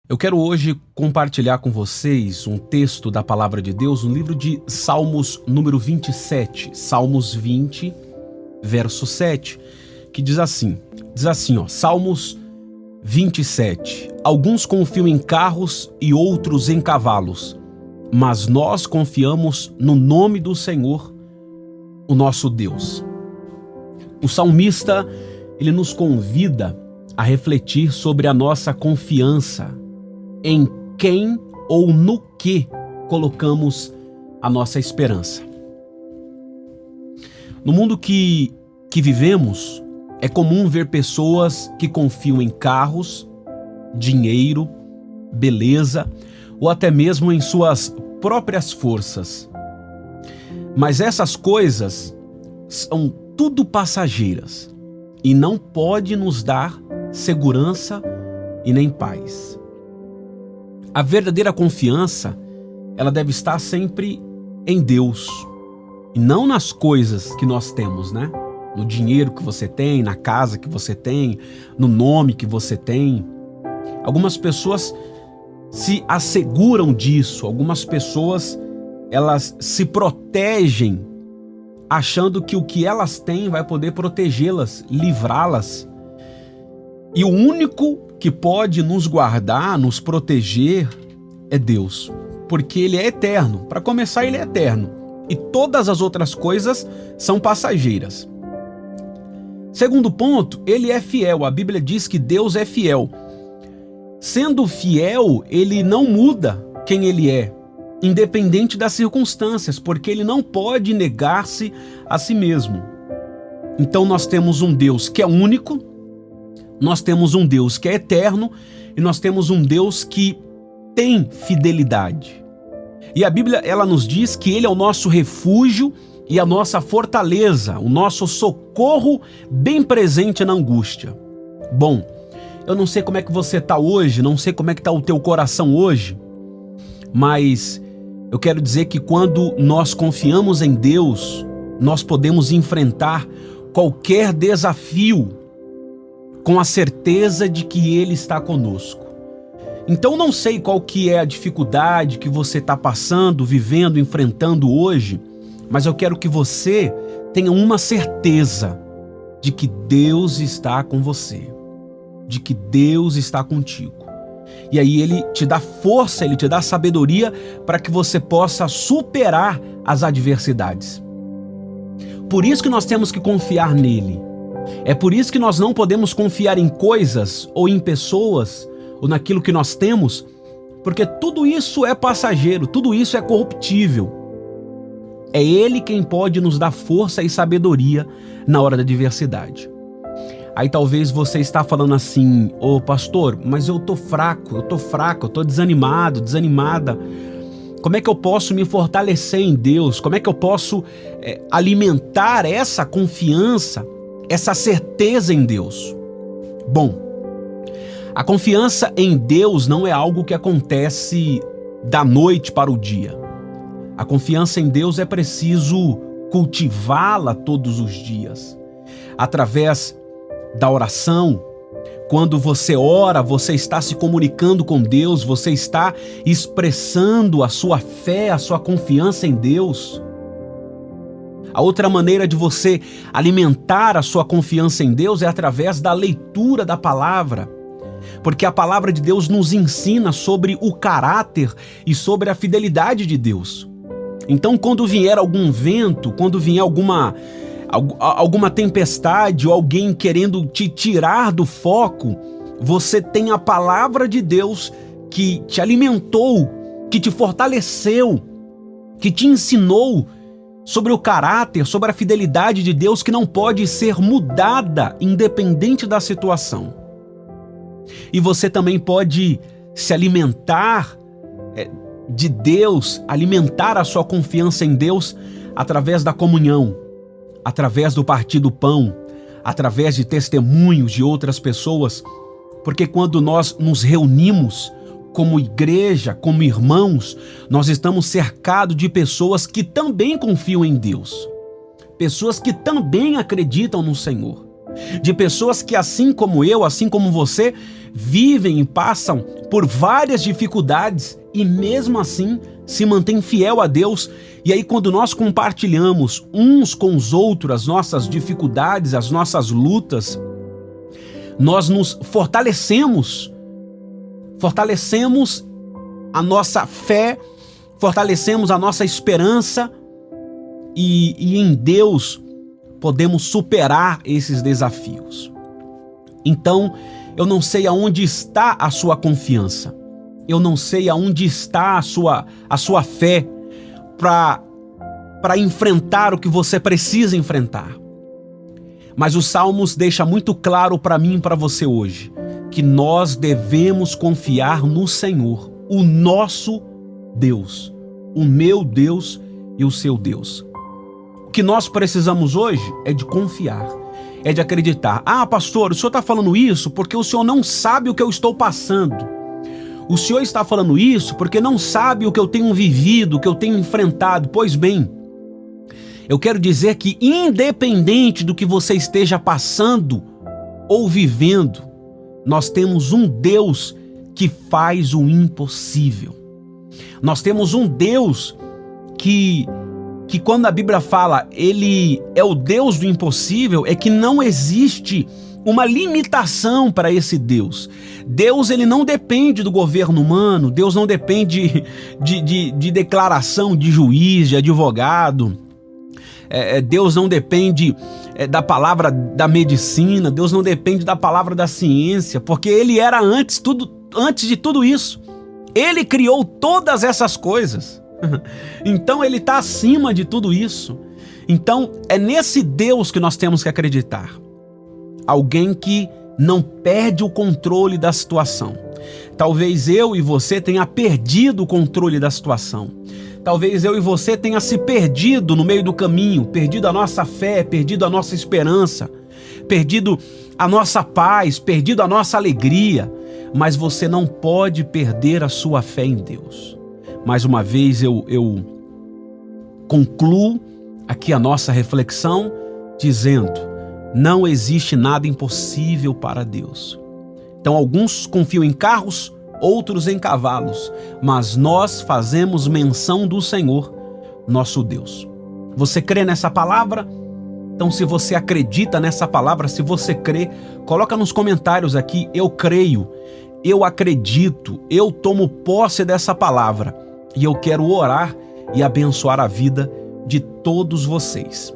Eu quero hoje compartilhar com vocês um texto da Palavra de Deus no livro de Salmos número 27, Salmos 20, verso 7, que diz assim, Salmos 27. Alguns confiam em carros e outros em cavalos, mas nós confiamos no nome do Senhor, o nosso Deus. O salmista, ele nos convida a refletir sobre a nossa confiança, em quem ou no que colocamos a nossa esperança. No mundo que vivemos, é comum ver pessoas que confiam em carros, dinheiro, beleza ou até mesmo em suas próprias forças. Mas essas coisas são tudo passageiras e não pode nos dar segurança e nem paz. A verdadeira confiança, ela deve estar sempre em Deus e não nas coisas que nós temos, né? No dinheiro que você tem, na casa que você tem, no nome que você tem. Algumas pessoas se asseguram disso, algumas pessoas elas se protegem achando que o que elas têm vai poder protegê-las, livrá-las. E o único que pode nos guardar, nos proteger, é Deus, porque Ele é eterno. Para começar, Ele é eterno e todas as outras coisas são passageiras. Segundo ponto, Ele é fiel. A Bíblia diz que Deus é fiel. Sendo fiel, Ele não muda quem Ele é, independente das circunstâncias, porque Ele não pode negar-se a si mesmo. Então nós temos um Deus que é único, nós temos um Deus que é eterno e nós temos um Deus que tem fidelidade. E a Bíblia, ela nos diz que Ele é o nosso refúgio e a nossa fortaleza, o nosso socorro bem presente na angústia. Bom, eu não sei como é que você está hoje, não sei como é que está o teu coração hoje, mas eu quero dizer que quando nós confiamos em Deus, nós podemos enfrentar qualquer desafio com a certeza de que Ele está conosco. Então não sei qual que é a dificuldade que você está passando, vivendo, enfrentando hoje, mas eu quero que você tenha uma certeza de que Deus está com você, de que Deus está contigo. E aí Ele te dá força, Ele te dá sabedoria para que você possa superar as adversidades. Por isso que nós temos que confiar nele. É por isso que nós não podemos confiar em coisas ou em pessoas ou naquilo que nós temos, porque tudo isso é passageiro, tudo isso é corruptível. É Ele quem pode nos dar força e sabedoria na hora da adversidade. Aí talvez você está falando assim, ô pastor, mas eu tô fraco, eu tô desanimado, desanimada. Como é que eu posso me fortalecer em Deus? Como é que eu posso alimentar essa confiança, essa certeza em Deus? Bom, a confiança em Deus não é algo que acontece da noite para o dia. A confiança em Deus é preciso cultivá-la todos os dias, através da oração. Quando você ora, você está se comunicando com Deus, você está expressando a sua fé, a sua confiança em Deus. A outra maneira de você alimentar a sua confiança em Deus é através da leitura da palavra, porque a palavra de Deus nos ensina sobre o caráter e sobre a fidelidade de Deus. Então, quando vier algum vento, quando vier alguma tempestade ou alguém querendo te tirar do foco, você tem a palavra de Deus que te alimentou, que te fortaleceu, que te ensinou sobre o caráter, sobre a fidelidade de Deus que não pode ser mudada independente da situação. E você também pode se alimentar de Deus, alimentar a sua confiança em Deus através da comunhão, através do partir do pão, através de testemunhos de outras pessoas, porque quando nós nos reunimos como igreja, como irmãos, nós estamos cercados de pessoas que também confiam em Deus, pessoas que também acreditam no Senhor. de pessoas que, assim como eu, assim como você, vivem e passam por várias dificuldades e mesmo assim se mantêm fiel a Deus. E aí, quando nós compartilhamos uns com os outros as nossas dificuldades, as nossas lutas, nós nos fortalecemos a nossa fé, fortalecemos a nossa esperança e em Deus podemos superar esses desafios. Então, eu não sei aonde está a sua confiança, eu não sei aonde está a sua fé para enfrentar o que você precisa enfrentar. Mas os Salmos deixa muito claro para mim e para você hoje, que nós devemos confiar no Senhor, o nosso Deus, o meu Deus e o seu Deus. O que nós precisamos hoje é de confiar, é de acreditar. Ah, pastor, o senhor está falando isso porque o senhor não sabe o que eu estou passando. O senhor está falando isso porque não sabe o que eu tenho vivido, o que eu tenho enfrentado. Pois bem, eu quero dizer que independente do que você esteja passando ou vivendo, nós temos um Deus que faz o impossível. Nós temos um Deus que quando a Bíblia fala Ele é o Deus do impossível, é que não existe uma limitação para esse Deus. Deus, ele não depende do governo humano, Deus não depende de declaração de juiz, de advogado. Deus não depende da palavra da medicina, Deus não depende da palavra da ciência, porque Ele era antes de tudo isso. Ele criou todas essas coisas. Então Ele está acima de tudo isso. Então é nesse Deus que nós temos que acreditar. Alguém que não perde o controle da situação. Talvez eu e você tenha perdido o controle da situação. Talvez eu e você tenha se perdido no meio do caminho, perdido a nossa fé, perdido a nossa esperança, perdido a nossa paz, perdido a nossa alegria. Mas você não pode perder a sua fé em Deus. Mais uma vez eu concluo aqui a nossa reflexão dizendo: não existe nada impossível para Deus. Então alguns confiam em carros, outros em cavalos, mas nós fazemos menção do Senhor, nosso Deus. Você crê nessa palavra? Então, se você acredita nessa palavra, se você crê, coloca nos comentários aqui: eu creio, eu acredito, eu tomo posse dessa palavra e eu quero orar e abençoar a vida de todos vocês.